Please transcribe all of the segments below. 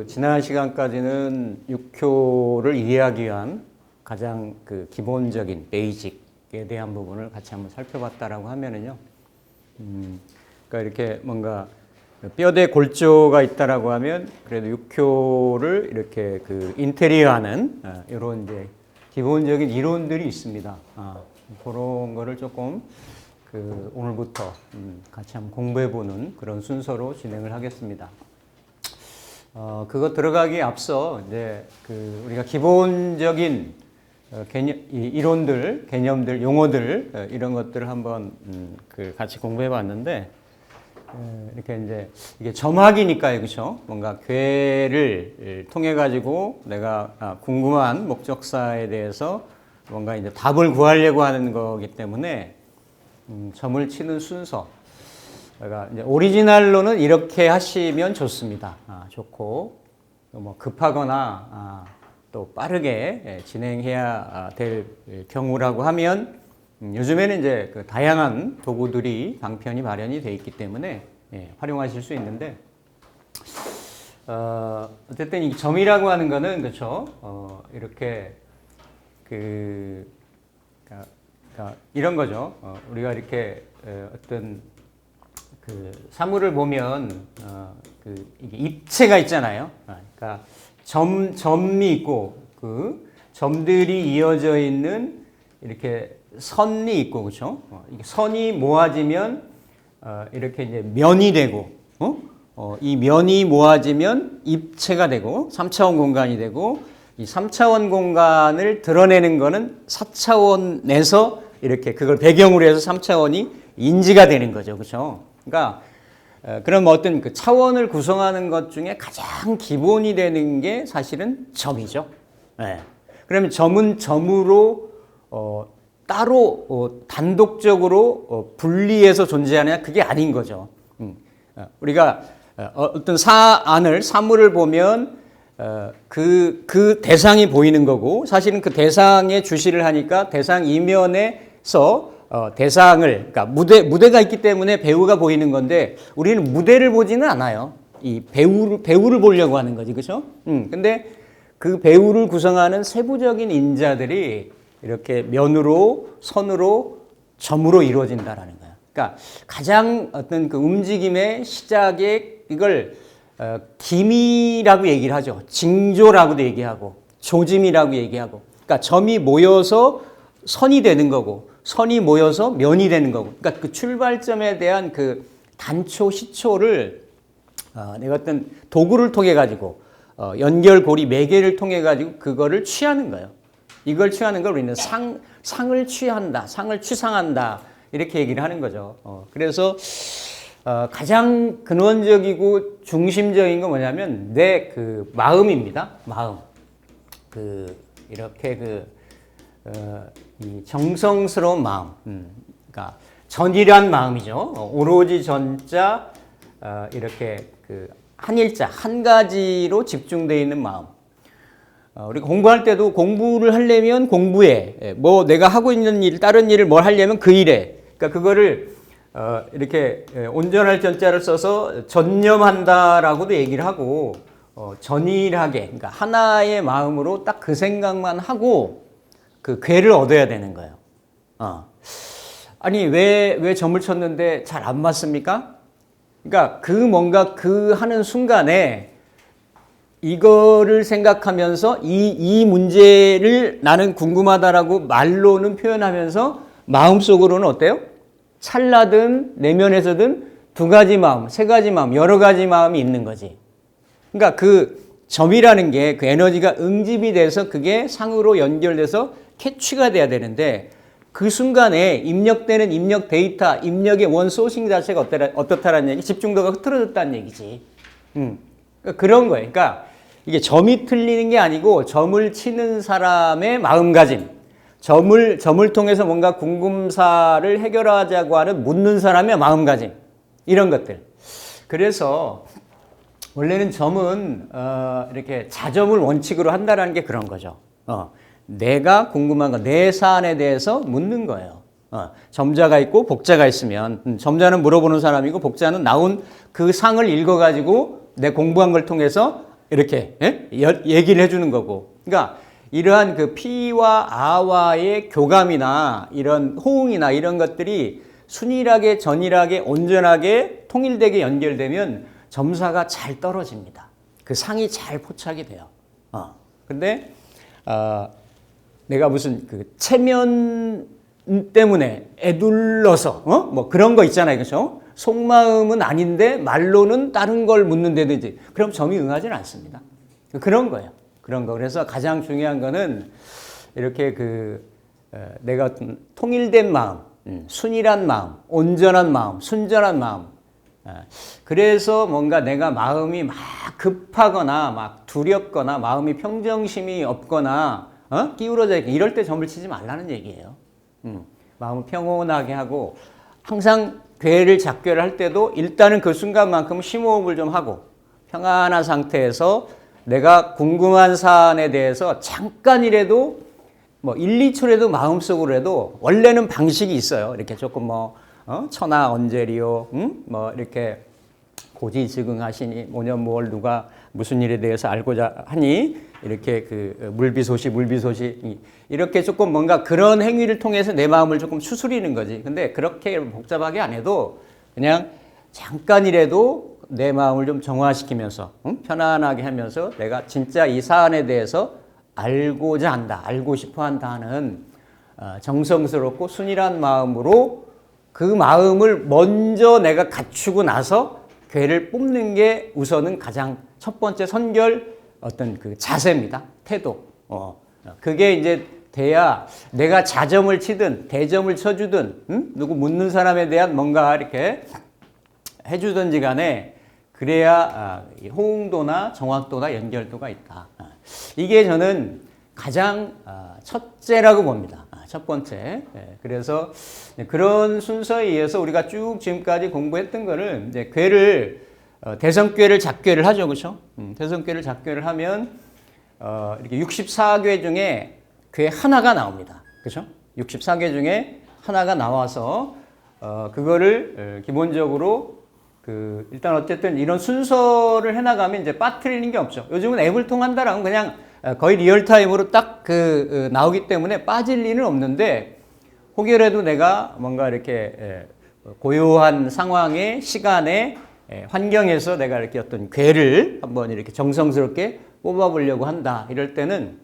지난 시간까지는 육효를 이해하기 위한 가장 기본적인 베이직에 대한 부분을 같이 한번 살펴봤다라고 하면은요. 그러니까 이렇게 뭔가 뼈대 골조가 있다라고 하면 그래도 육효를 이렇게 인테리어하는 이런 이제 기본적인 이론들이 있습니다. 그런 거를 조금 오늘부터 같이 한번 공부해보는 그런 순서로 진행을 하겠습니다. 그거 들어가기에 앞서 이제 우리가 기본적인 이론들, 개념들, 용어들 이런 것들을 한번 같이 공부해봤는데 이렇게 이제 이게 점학이니까요, 그렇죠? 뭔가 괴를 통해 가지고 내가 궁금한 목적사에 대해서 뭔가 이제 답을 구하려고 하는 거기 때문에 점을 치는 순서. 그러니까 이제 오리지널로는 이렇게 하시면 좋습니다. 좋고 뭐 급하거나 또 빠르게 진행해야 될 경우라고 하면 요즘에는 이제 다양한 도구들이 방편이 마련이 되어 있기 때문에 활용하실 수 있는데 어쨌든 이 점이라고 하는 거는 그렇죠. 이렇게 그러니까 이런 거죠. 우리가 이렇게 어떤 사물을 보면 이게 입체가 있잖아요. 그러니까 점이 있고 점들이 이어져 있는 이렇게 선이 있고 그렇죠. 이게 선이 모아지면 이렇게 이제 면이 되고 이 면이 모아지면 입체가 되고 3차원 공간이 되고 이 3차원 공간을 드러내는 거는 4차원에서 이렇게 그걸 배경으로 해서 3차원이 인지가 되는 거죠. 그렇죠? 그러니까 그럼 어떤 차원을 구성하는 것 중에 가장 기본이 되는 게 사실은 점이죠. 그러면 점은 점으로 따로 단독적으로 분리해서 존재하느냐 그게 아닌 거죠. 우리가 어떤 사물을 보면 그 대상이 보이는 거고 사실은 그 대상에 주시를 하니까 대상 이면에서 대상을 그러니까 무대가 있기 때문에 배우가 보이는 건데 우리는 무대를 보지는 않아요. 이 배우를 보려고 하는 거지, 그렇죠? 근데 그 배우를 구성하는 세부적인 인자들이 이렇게 면으로 선으로 점으로 이루어진다라는 거예요. 그러니까 가장 어떤 움직임의 시작에 이걸 기미라고 얘기를 하죠. 징조라고도 얘기하고 조짐이라고 얘기하고. 그러니까 점이 모여서 선이 되는 거고. 선이 모여서 면이 되는 거고. 그러니까 그 출발점에 대한 단초, 시초를 내가 어떤 도구를 통해 가지고 연결고리 매개를 통해 가지고 그거를 취하는 거예요. 이걸 취하는 걸 우리는 상을 취한다, 상을 취상한다 이렇게 얘기를 하는 거죠. 그래서 가장 근원적이고 중심적인 건 뭐냐면 내 마음입니다. 마음. 이렇게 이 정성스러운 마음, 그러니까 전이란 마음이죠. 오로지 전자 이렇게 한일자 한 가지로 집중되어 있는 마음. 우리가 공부할 때도 공부를 하려면 공부에 뭐 내가 하고 있는 일, 다른 일을 뭘 하려면 그 일에. 그러니까 그거를 이렇게 온전할 전자를 써서 전념한다라고도 얘기를 하고 전일하게, 그러니까 하나의 마음으로 딱 그 생각만 하고. 괴를 얻어야 되는 거예요. 아니, 왜 점을 쳤는데 잘 안 맞습니까? 그러니까 뭔가 하는 순간에 이거를 생각하면서 이 문제를 나는 궁금하다라고 말로는 표현하면서 마음속으로는 어때요? 찰나든 내면에서든 두 가지 마음, 세 가지 마음, 여러 가지 마음이 있는 거지. 그러니까 점이라는 게 에너지가 응집이 돼서 그게 상으로 연결돼서 캐치가 돼야 되는데 그 순간에 입력되는 입력 데이터, 입력의 원 소싱 자체가 어떻다라는 얘기, 집중도가 흐트러졌다는 얘기지. 그러니까 그런 거예요. 그러니까 이게 점이 틀리는 게 아니고 점을 치는 사람의 마음가짐, 점을 통해서 뭔가 궁금사를 해결하자고 하는 묻는 사람의 마음가짐, 이런 것들. 그래서 원래는 점은 이렇게 자점을 원칙으로 한다라는 게 그런 거죠. 내가 궁금한 거, 내 사안에 대해서 묻는 거예요. 점자가 있고 복자가 있으면 점자는 물어보는 사람이고 복자는 나온 그 상을 읽어가지고 내 공부한 걸 통해서 이렇게 얘기를 해주는 거고. 그러니까 이러한 그 피와 아와의 교감이나 이런 호응이나 이런 것들이 순일하게 전일하게 온전하게 통일되게 연결되면 점사가 잘 떨어집니다. 그 상이 잘 포착이 돼요. 근데 내가 무슨 그 체면 때문에 애둘러서 뭐 그런 거 있잖아요, 그렇죠? 속마음은 아닌데 말로는 다른 걸 묻는다든지 그럼 점이 응하지는 않습니다. 그런 거예요. 그런 거. 그래서 가장 중요한 거는 이렇게 내가 통일된 마음, 순일한 마음, 온전한 마음, 순전한 마음. 그래서 뭔가 내가 마음이 막 급하거나 막 두렵거나 마음이 평정심이 없거나 기울어져 있고 이럴 때 점을 치지 말라는 얘기예요. 마음을 평온하게 하고 항상 괴를 작괴를 할 때도 일단은 그 순간만큼 심호흡을 좀 하고 평안한 상태에서 내가 궁금한 사안에 대해서 잠깐이라도 뭐 1, 2초라도 마음속으로라도 원래는 방식이 있어요. 이렇게 조금 천하 언제리요, 뭐 이렇게 고지즉응하시니 모년무월 누가 무슨 일에 대해서 알고자 하니 이렇게 물비소시 이렇게 조금 뭔가 그런 행위를 통해서 내 마음을 조금 추스리는 거지. 근데 그렇게 복잡하게 안 해도 그냥 잠깐이라도 내 마음을 좀 정화시키면서 편안하게 하면서 내가 진짜 이 사안에 대해서 알고자 한다, 알고 싶어 한다 하는 정성스럽고 순일한 마음으로 그 마음을 먼저 내가 갖추고 나서 괴를 뽑는 게 우선은 가장 첫 번째 선결 어떤 그 자세입니다. 태도. 그게 이제 돼야 내가 자점을 치든 대점을 쳐주든 누구 묻는 사람에 대한 뭔가 이렇게 해주든지 간에 그래야 호응도나 정확도나 연결도가 있다. 이게 저는 가장 첫째라고 봅니다. 첫 번째. 그래서 그런 순서에 의해서 우리가 쭉 지금까지 공부했던 거를 이제 괴를 대성괴를 작괴를 하죠, 그렇죠? 대성괴를 작괴를 하면 이렇게 64괴 중에 괴 하나가 나옵니다, 그렇죠? 64괴 중에 하나가 나와서 그거를 기본적으로 일단 어쨌든 이런 순서를 해나가면 이제 빠뜨리는 게 없죠. 요즘은 앱을 통한다라면 그냥 거의 리얼타임으로 딱 나오기 때문에 빠질 리는 없는데 혹여라도 내가 뭔가 이렇게 고요한 상황에 시간에 환경에서 내가 이렇게 어떤 괴를 한번 이렇게 정성스럽게 뽑아보려고 한다. 이럴 때는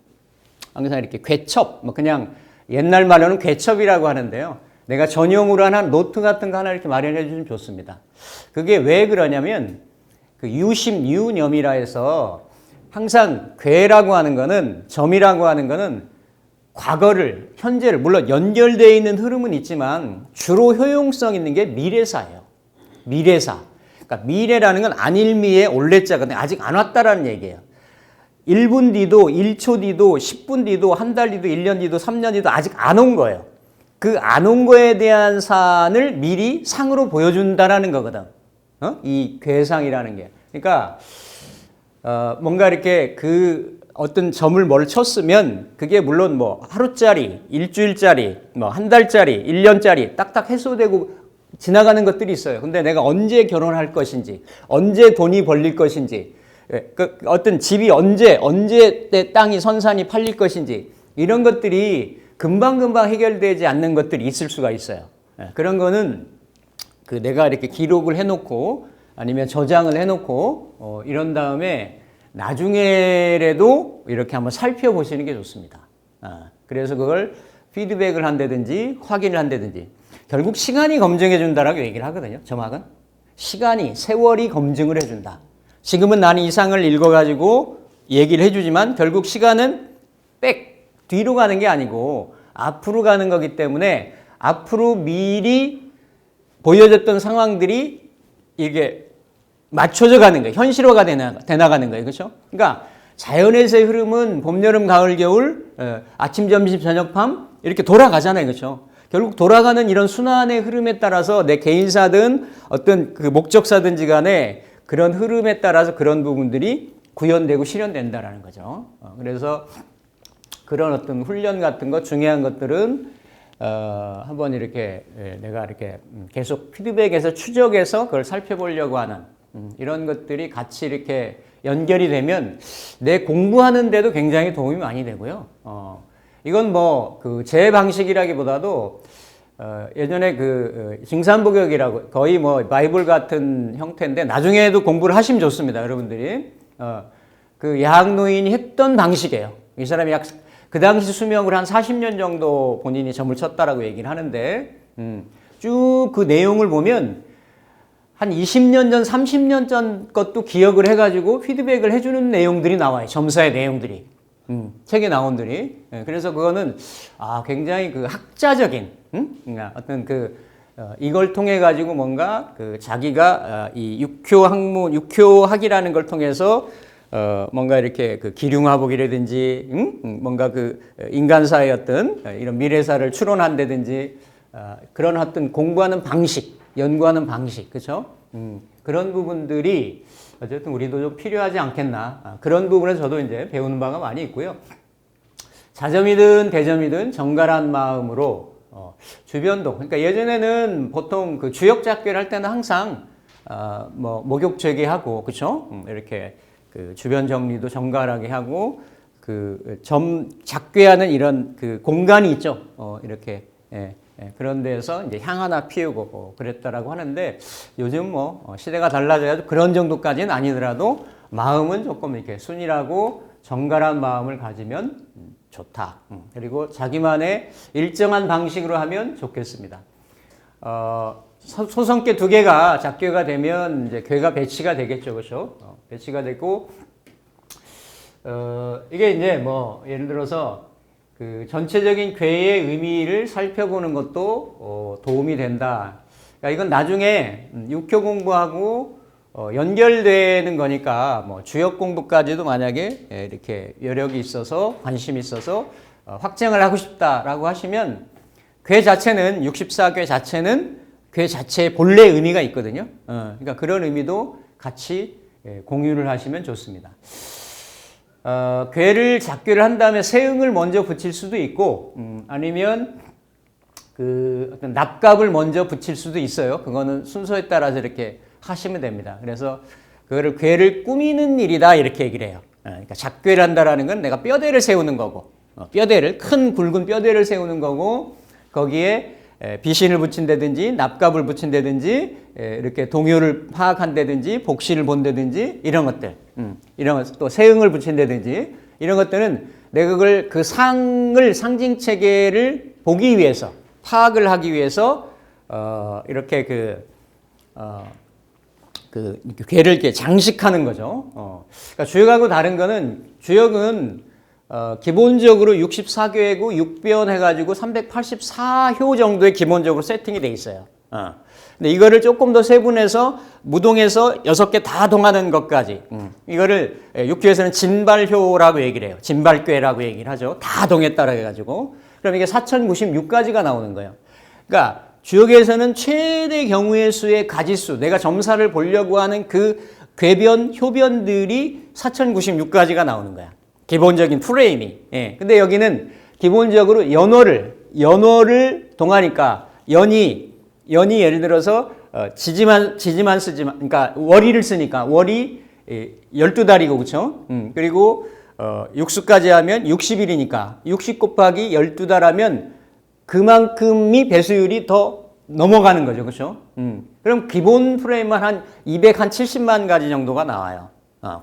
항상 이렇게 괴첩, 뭐 그냥 옛날 말로는 괴첩이라고 하는데요. 내가 전용으로 하나 노트 같은 거 하나 이렇게 마련해 주시면 좋습니다. 그게 왜 그러냐면 유심유념이라 해서 항상 괴라고 하는 거는 점이라고 하는 거는 과거를 현재를 물론 연결되어 있는 흐름은 있지만 주로 효용성 있는 게 미래사예요. 미래사. 그러니까 미래라는 건 안일미의 올래자가 아직 안 왔다라는 얘기예요. 1분 뒤도 1초 뒤도 10분 뒤도 한 달 뒤도 1년 뒤도 3년 뒤도 아직 안 온 거예요. 그 안 온 거에 대한 사안을 미리 상으로 보여준다라는 거거든. 이 괴상이라는 게. 그러니까 뭔가 이렇게 어떤 점을 뭘 쳤으면 그게 물론 뭐 하루짜리, 일주일짜리, 뭐 한 달짜리, 1년짜리 딱딱 해소되고 지나가는 것들이 있어요. 근데 내가 언제 결혼할 것인지, 언제 돈이 벌릴 것인지, 어떤 집이 언제 내 땅이 선산이 팔릴 것인지 이런 것들이 금방금방 해결되지 않는 것들이 있을 수가 있어요. 그런 거는 내가 이렇게 기록을 해놓고 아니면 저장을 해놓고 이런 다음에 나중에라도 이렇게 한번 살펴보시는 게 좋습니다. 그래서 그걸 피드백을 한다든지 확인을 한다든지 결국 시간이 검증해 준다라고 얘기를 하거든요. 점학은 시간이 세월이 검증을 해준다. 지금은 나는 이상을 읽어가지고 얘기를 해주지만 결국 시간은 뒤로 가는 게 아니고 앞으로 가는 거기 때문에 앞으로 미리 보여졌던 상황들이 이게 맞춰져 가는 거예요. 현실화가 되나가는 거예요. 그렇죠? 그러니까 자연에서의 흐름은 봄, 여름, 가을, 겨울, 아침, 점심, 저녁, 밤 이렇게 돌아가잖아요. 그렇죠? 결국 돌아가는 이런 순환의 흐름에 따라서 내 개인사든 어떤 목적사든지 간에 그런 흐름에 따라서 그런 부분들이 구현되고 실현된다라는 거죠. 그래서 그런 어떤 훈련 같은 것, 중요한 것들은 한번 이렇게 내가 이렇게 계속 피드백에서 추적해서 그걸 살펴보려고 하는 이런 것들이 같이 이렇게 연결이 되면 내 공부하는데도 굉장히 도움이 많이 되고요. 이건 뭐 그 제 방식이라기보다도 예전에 그 징산부격이라고 거의 뭐 바이블 같은 형태인데 나중에도 공부를 하시면 좋습니다, 여러분들이. 그 야학노인이 했던 방식이에요. 이 사람이 그 당시 수명을 한 40년 정도 본인이 점을 쳤다라고 얘기를 하는데, 쭉 그 내용을 보면 한 20년 전, 30년 전 것도 기억을 해가지고 피드백을 해주는 내용들이 나와요. 점사의 내용들이. 책에 나온들이. 그래서 그거는, 굉장히 그 학자적인, 어떤 이걸 통해가지고 뭔가 그 자기가 이 육효학이라는 걸 통해서 뭔가 이렇게 그 기륭화복이라든지, 뭔가 그 인간사의 어떤 이런 미래사를 추론한다든지, 그런 어떤 공부하는 방식, 연구하는 방식, 그렇죠? 그런 부분들이 어쨌든 우리도 좀 필요하지 않겠나. 그런 부분에서 저도 이제 배우는 바가 많이 있고요. 자점이든 대점이든 정갈한 마음으로 주변도, 그러니까 예전에는 보통 그 주역 작계를 할 때는 항상 뭐 목욕 재개하고, 그렇죠? 이렇게 그 주변 정리도 정갈하게 하고 그 작괴하는 이런 그 공간이 있죠. 이렇게 그런 데서 이제 향 하나 피우고 그랬다라고 하는데, 요즘 뭐 시대가 달라져서 그런 정도까지는 아니더라도 마음은 조금 이렇게 순일하고 정갈한 마음을 가지면 좋다. 그리고 자기만의 일정한 방식으로 하면 좋겠습니다. 소성계 두 개가 작괴가 되면 이제 괴가 배치가 되겠죠, 그렇죠? 배치가 되고 이게 이제 뭐 예를 들어서 그 전체적인 괴의 의미를 살펴보는 것도 도움이 된다. 그러니까 이건 나중에 육효 공부하고 연결되는 거니까 뭐 주역 공부까지도 만약에 이렇게 여력이 있어서 관심이 있어서 확장을 하고 싶다라고 하시면 괴 자체는 64괴 자체는 괴 자체의 본래 의미가 있거든요. 그러니까 그런 의미도 같이 공유를 하시면 좋습니다. 괴를 작괴를 한 다음에 세응을 먼저 붙일 수도 있고, 아니면 그 어떤 납갑을 먼저 붙일 수도 있어요. 그거는 순서에 따라서 이렇게 하시면 됩니다. 그래서 그거를 괴를 꾸미는 일이다 이렇게 얘기를 해요. 그러니까 작괴를 한다라는 건 내가 뼈대를 세우는 거고, 뼈대를 큰 굵은 뼈대를 세우는 거고, 거기에 비신을 붙인다든지 납갑을 붙인다든지 이렇게 동요를 파악한다든지 복시를 본다든지 이런 것들, 이런 것, 또 세응을 붙인다든지 이런 것들은 내가 그걸 그 상을 상징 체계를 보기 위해서 파악을 하기 위해서 이렇게 그 괴를 이렇게 장식하는 거죠. 그러니까 주역하고 다른 거는 주역은 기본적으로 64괴고 6변 해가지고 384효 정도의 기본적으로 세팅이 돼 있어요. 근데 이거를 조금 더 세분해서 무동에서 6개 다 동하는 것까지. 이거를 육교에서는 진발효라고 얘기를 해요. 진발괴라고 얘기를 하죠. 다 동했다라 해가지고. 그럼 이게 4096가지가 나오는 거예요. 그러니까 주역에서는 최대 경우의 수의 가지수, 내가 점사를 보려고 하는 그 괴변, 효변들이 4096가지가 나오는 거야. 기본적인 프레임이. 근데 여기는 기본적으로 연월을 동하니까 연이 예를 들어서 지지만 쓰지만, 그러니까 월이를 쓰니까 월이 12달이고, 그쵸? 그리고 육수까지 하면 60일이니까 60 곱하기 12달 하면 그만큼이 배수율이 더 넘어가는 거죠, 그쵸? 그럼 기본 프레임만 한 270만 가지 정도가 나와요.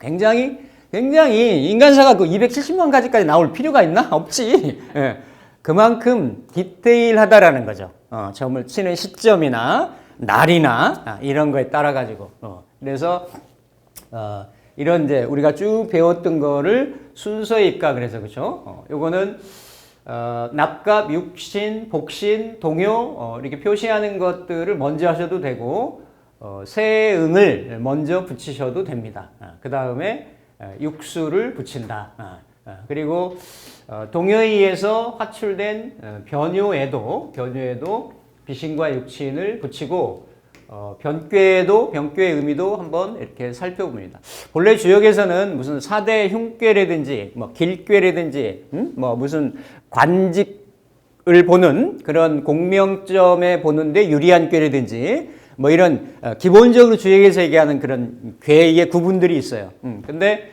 굉장히 인간사가 그 270만 가지까지 나올 필요가 있나? 없지. 그만큼 디테일하다라는 거죠. 점을 치는 시점이나 날이나 이런 거에 따라 가지고. 그래서 이런 이제 우리가 쭉 배웠던 거를 순서에 입가 그래서 그렇죠. 요거는 납갑, 육신, 복신, 동요 이렇게 표시하는 것들을 먼저 하셔도 되고 세응을 먼저 붙이셔도 됩니다. 그 다음에 육수를 붙인다. 그리고 동요에 의해서 화출된 변요에도 비신과 육신을 붙이고 변괴의 의미도 한번 이렇게 살펴봅니다. 본래 주역에서는 무슨 사대 흉괴라든지, 뭐 길괴라든지, 뭐 무슨 관직을 보는 그런 공명점에 보는데 유리한 꾀라든지, 뭐 이런 기본적으로 주역에서 얘기하는 그런 괴의 구분들이 있어요. 근데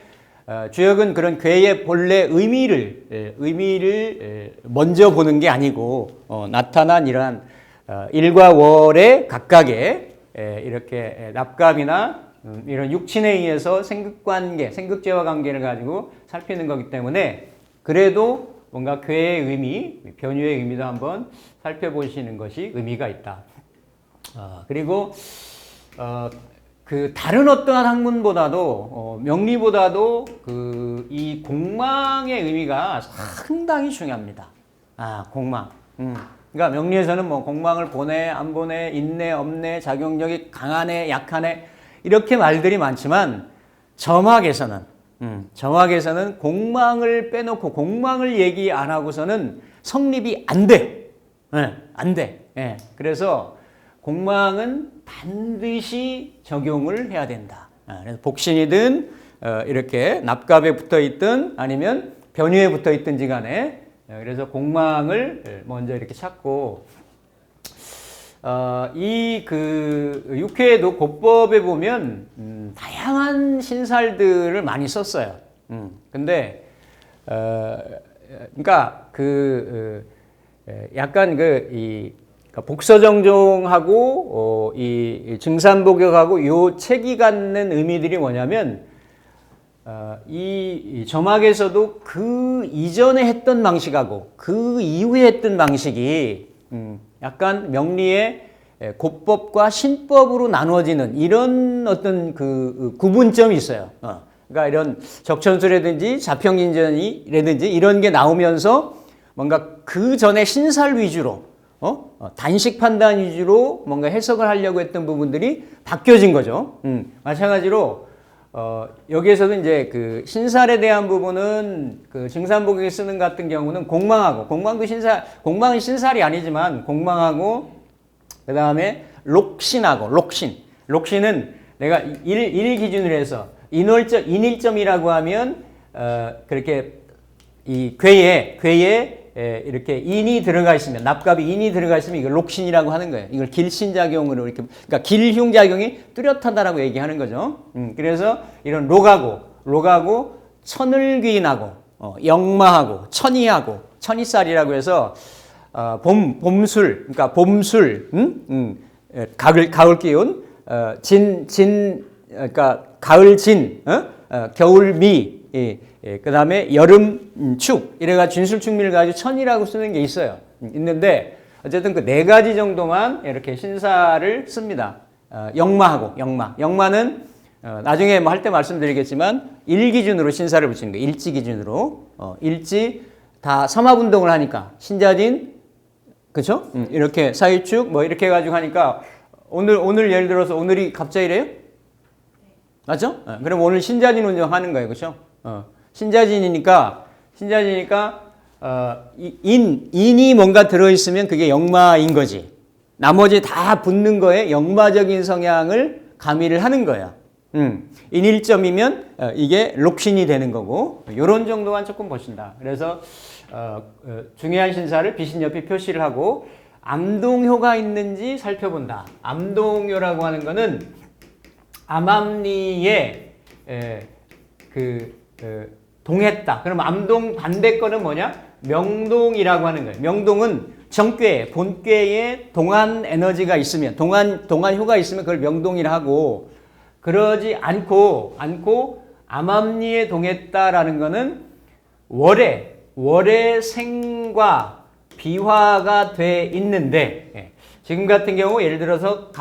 주역은 그런 괴의 본래 의미를 먼저 보는 게 아니고 나타난 이러한 일과 월의 각각의 이렇게 납감이나 이런 육친에 의해서 생극관계, 생극제와 관계를 가지고 살피는 거기 때문에 그래도 뭔가 괴의 의미, 변유의 의미도 한번 살펴보시는 것이 의미가 있다. 그리고 그 다른 어떠한 학문보다도 명리보다도 그 이 공망의 의미가 상당히 중요합니다. 공망. 그러니까 명리에서는 뭐 공망을 보내, 안 보내, 있네, 없네, 작용력이 강하네, 약하네 이렇게 말들이 많지만 점학에서는 공망을 빼놓고 공망을 얘기 안 하고서는 성립이 안 돼. 안 돼. 그래서 공망은 반드시 적용을 해야 된다. 그래서 복신이든 이렇게 납갑에 붙어 있든 아니면 변유에 붙어 있든지 간에 그래서 공망을 먼저 이렇게 찾고 이 그 육회에도 고법에 보면 다양한 신살들을 많이 썼어요. 근데 그러니까 약간 이 복서정종하고 이 증산복역하고 요 책이 갖는 의미들이 뭐냐면 이 점학에서도 그 이전에 했던 방식하고 그 이후에 했던 방식이 약간 명리의 고법과 신법으로 나누어지는 이런 어떤 그 구분점이 있어요. 그러니까 이런 적천수라든지 자평인전이라든지 이런 게 나오면서 뭔가 그 전에 신살 위주로 단식 판단 위주로 뭔가 해석을 하려고 했던 부분들이 바뀌어진 거죠. 마찬가지로 여기에서도 이제 그 신살에 대한 부분은 그 증산복역에 쓰는 같은 경우는 공망하고 공망은 신살이 아니지만 공망하고 그 다음에 록신은 내가 일 기준으로 해서 인일점이라고 하면 그렇게 이 괴에 이렇게 인이 들어가 있으면 납갑이 인이 들어가 있으면 이걸 록신이라고 하는 거예요. 이걸 길신작용으로 이렇게 그러니까 길흉작용이 뚜렷하다라고 얘기하는 거죠. 그래서 이런 록하고 천을귀인하고 영마하고 천이살이라고 해서 봄술 그러니까 봄술 가을 기운 그러니까 가을 진 겨울미 그 다음에 여름 축 이래가 진술축미를 가지고 천이라고 쓰는 게 있어요. 있는데 어쨌든 그 네 가지 정도만 이렇게 신사를 씁니다. 영마는 나중에 뭐 할 때 말씀드리겠지만 일 기준으로 신사를 붙이는 거예요. 일지 기준으로 일지 다 삼합운동을 하니까 신자진 그렇죠? 이렇게 사유축 뭐 이렇게 해가지고 하니까 오늘 예를 들어서 오늘이 갑자이래요? 맞죠? 그럼 오늘 신자진 운동하는 거예요, 그렇죠? 신자진이니까 인이 뭔가 들어있으면 그게 영마인 거지. 나머지 다 붙는 거에 영마적인 성향을 가미를 하는 거야. 인일점이면 이게 록신이 되는 거고 이런 정도만 조금 보신다. 그래서 중요한 신사를 비신 옆에 표시를 하고 암동효가 있는지 살펴본다. 암동효라고 하는 거는 암암리에 동했다. 그럼 암동 반대 거는 뭐냐? 명동이라고 하는 거예요. 명동은 정괴, 본괴에 동안 에너지가 있으면, 동안 효가 있으면 그걸 명동이라 하고, 그러지 않고 암암리에 동했다라는 거는 월의 생과 비화가 돼 있는데, 지금 같은 경우 예를 들어서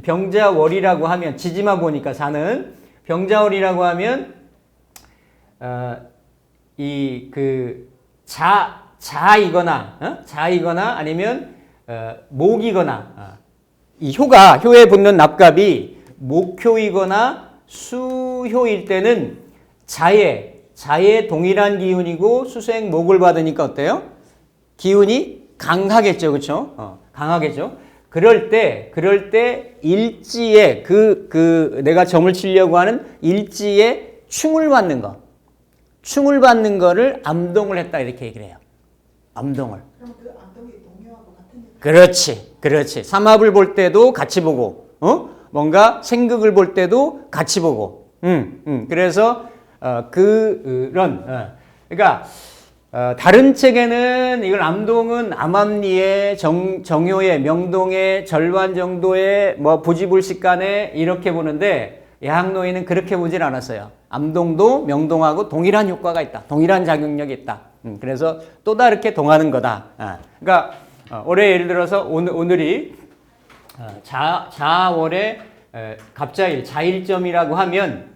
병자월이라고 하면, 지지만 보니까 사는 병자월이라고 하면, 자이거나 아니면 목이거나 이 효에 붙는 납갑이 목효이거나 수효일 때는 자의 동일한 기운이고 수생 목을 받으니까 어때요? 기운이 강하겠죠, 그렇죠? 강하겠죠. 그럴 때 일지에 내가 점을 치려고 하는 일지에 충을 받는 거. 충을 받는 거를 암동을 했다 이렇게 얘기를 해요. 암동을. 그럼 그 암동이 동요하고 같은 느낌? 그렇지. 삼합을 볼 때도 같이 보고, 뭔가 생극을 볼 때도 같이 보고, 그래서 그러니까 다른 책에는 이걸 암동은 암암리에 정효의 명동의 절반 정도의 뭐 부지불식간에 이렇게 보는데 야학노인은 그렇게 보질 않았어요. 암동도 명동하고 동일한 효과가 있다. 동일한 작용력이 있다. 그래서 또 다르게 동하는 거다. 그러니까 올해 예를 들어서 오늘이 자월의 갑자일 자일점이라고 하면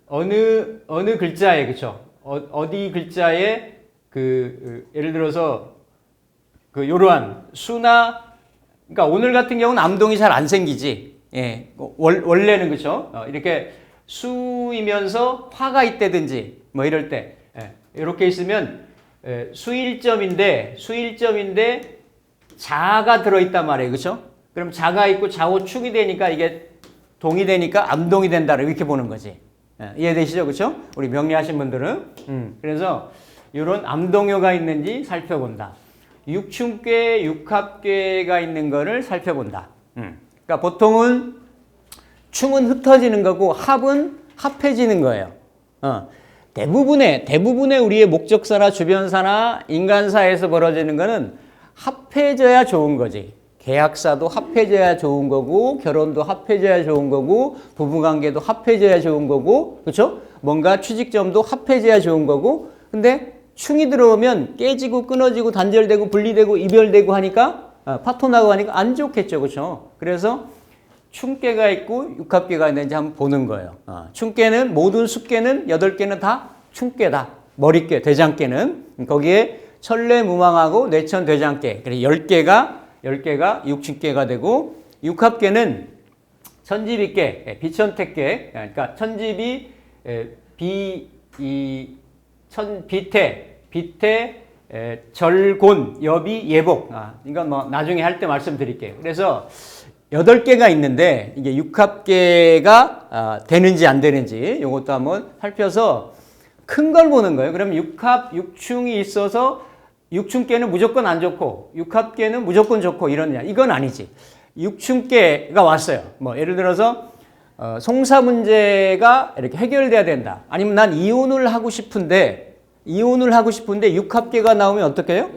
어느 글자에 그쵸? 어디 글자에 예를 들어서 요러한 수나 그러니까 오늘 같은 경우는 암동이 잘 안 생기지. 예. 원래는 그쵸? 이렇게 수이면서 화가 있다든지 뭐 이럴 때 이렇게 있으면 수일점인데 자가 들어있단 말이에요. 그쵸? 그럼 자가 있고 좌우축이 되니까 이게 동이 되니까 암동이 된다 이렇게 보는 거지. 이해되시죠? 그쵸? 우리 명리하신 분들은. 그래서 이런 암동요가 있는지 살펴본다. 육충괴, 육합괴가 있는 거를 살펴본다. 그러니까 보통은 충은 흩어지는 거고 합은 합해지는 거예요. 대부분의 우리의 목적사나 주변사나 인간사에서 벌어지는 거는 합해져야 좋은 거지. 계약사도 합해져야 좋은 거고 결혼도 합해져야 좋은 거고 부부관계도 합해져야 좋은 거고 그렇죠? 뭔가 취직점도 합해져야 좋은 거고 근데 충이 들어오면 깨지고 끊어지고 단절되고 분리되고 이별되고 하니까 파토나고 하니까 안 좋겠죠. 그렇죠? 그래서 충깨가 있고 육합깨가 있는지 한번 보는 거예요. 충깨는 모든 숙깨는 8개는 다 충깨다. 머리깨, 대장깨는 거기에 천례무망하고 뇌천 대장깨 그래서 10개가 육충깨가 되고 육합깨는 천지비깨, 비천택깨 그러니까 천지비, 비태, 절곤, 여비, 예복 이건 뭐 나중에 할 때 말씀드릴게요. 그래서 8개가 있는데 이게 육합깨가 되는지 안 되는지 이것도 한번 살펴서 큰 걸 보는 거예요. 그럼 육충이 있어서 육충깨는 무조건 안 좋고 육합깨는 무조건 좋고 이러냐 이건 아니지. 육충깨가 왔어요. 뭐 예를 들어서 송사 문제가 이렇게 해결돼야 된다. 아니면 난 이혼을 하고 싶은데 육합깨가 나오면 어떻게 해요?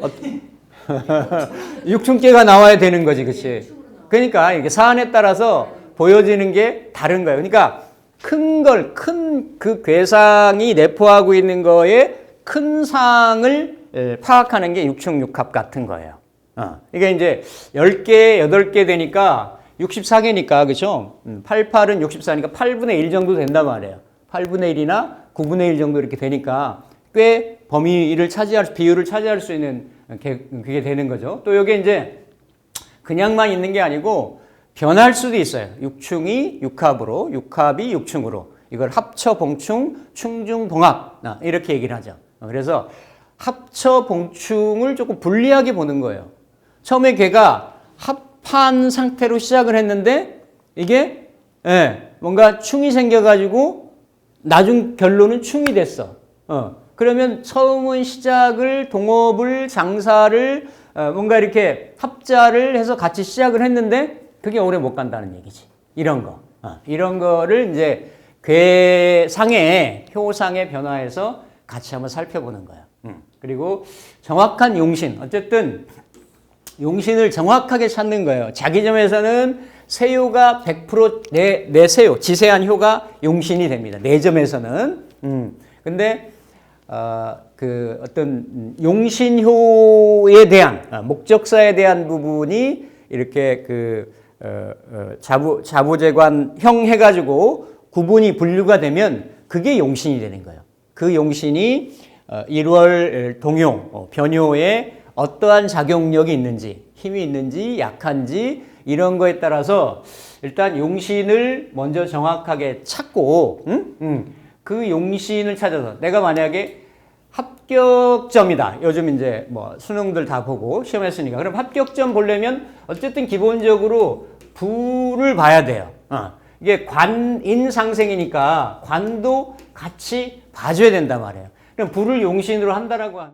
육충깨가 나와야 되는 거지. 그치? 그러니까 이게 사안에 따라서 보여지는 게 다른 거예요. 그러니까 큰 그 괴상이 내포하고 있는 거에 큰 상을 파악하는 게 육충육합 같은 거예요. 이게 이제 10개, 8개 되니까 64개니까, 그죠? 88은 64니까 8분의 1 정도 된단 말이에요. 8분의 1이나 9분의 1 정도 이렇게 되니까 꽤 비율을 차지할 수 있는 그게 되는 거죠. 또 이게 이제 그냥만 있는 게 아니고 변할 수도 있어요. 육충이 육합으로, 육합이 육충으로. 이걸 합쳐 봉충, 충중 봉합. 이렇게 얘기를 하죠. 그래서 합쳐 봉충을 조금 불리하게 보는 거예요. 처음에 걔가 합한 상태로 시작을 했는데 이게 뭔가 충이 생겨가지고 나중 결론은 충이 됐어. 그러면 처음은 시작을 동업을 장사를 뭔가 이렇게 합자를 해서 같이 시작을 했는데 그게 오래 못 간다는 얘기지. 이런 거. 이런 거를 이제 괴상의 효상의 변화에서 같이 한번 살펴보는 거예요. 그리고 정확한 용신. 어쨌든 용신을 정확하게 찾는 거예요. 자기 점에서는 세효가 100% 내 세효, 지세한 효가 용신이 됩니다. 내 점에서는. 근데 어떤 용신효에 대한 목적사에 대한 부분이 이렇게 자부재관형 해가지고 구분이 분류가 되면 그게 용신이 되는 거예요. 그 용신이 1월 동요, 변효에 어떠한 작용력이 있는지, 힘이 있는지, 약한지 이런 거에 따라서 일단 용신을 먼저 정확하게 찾고 그 용신을 찾아서 내가 만약에 합격점이다. 요즘 이제 뭐 수능들 다 보고 시험했으니까. 그럼 합격점 보려면 어쨌든 기본적으로 부를 봐야 돼요. 이게 관인상생이니까 관도 같이 봐줘야 된단 말이에요. 그럼 부를 용신으로 한다라고 하면